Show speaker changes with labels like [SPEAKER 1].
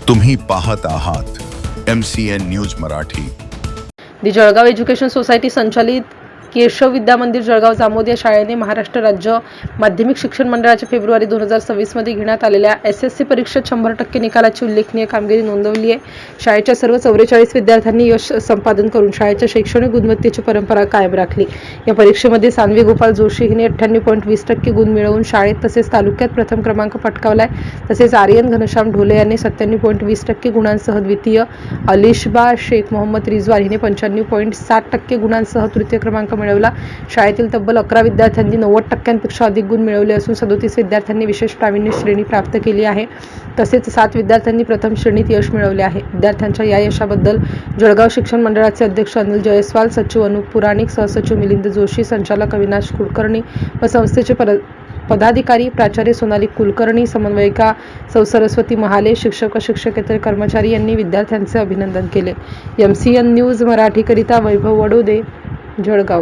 [SPEAKER 1] तुम्ही पाहत आहात MCN न्यूज मराठी।
[SPEAKER 2] दी जळगाव एज्युकेशन सोसायटी संचालित केशव विद्या मंदिर जळगाव जामोद या शाळेने महाराष्ट्र राज्य माध्यमिक शिक्षण मंडळाच्या फेब्रुवारी 2026 मध्ये घेण्यात आलेल्या SSC परीक्षेत 100% निकालाची उल्लेखनीय कामगिरी नोंदवली आहे। शाळेच्या सर्व 44 विद्यार्थ्यांनी यश संपादन करून शाळेच्या शैक्षणिक गुणवत्तेची परंपरा कायम राखली। या परीक्षेमध्ये सान्वी गोपाल जोशी हिने 98.20% गुण मिळवून शाळेत तसेच तालुक्यात प्रथम क्रमांक पटकावलाय। तसेच आर्यन घनश्याम ढोले यांनी 97.20% गुणांसह द्वितीय, अलिशबा शेख मोहम्मद रिजवान हिने 95.60% गुणांसह तृतीय क्रमांक मिळवला। शाळेतील तब्बल 11 विद्यार्थ्यांनी 90%पेक्षा अधिक गुण मिळवले असून 37 विद्यार्थ्यांनी विशेष प्रावीण्य श्रेणी प्राप्त केली आहे। तसेच 7 विद्यार्थ्यांनी प्रथम श्रेणीत यश मिळवले आहे। विद्यार्थ्यांच्या या यशाबद्दल जळगाव शिक्षण मंडळाचे अध्यक्ष अनिल जयस्वाल, सचिव अनुप पुराणिक, सहसचिव मिलिंद जोशी, संचालक अविनाश कुलकर्णी व संस्थेचे पदाधिकारी, प्राचार्य सोनाली कुलकर्णी, समन्वयिका सौ सरस्वती महाले, शिक्षक व शिक्षकेतर कर्मचारी यांनी विद्यार्थ्यांचे अभिनंदन केले। MCN न्यूज मराठीकरिता वैभव वडोदे, जळगाव।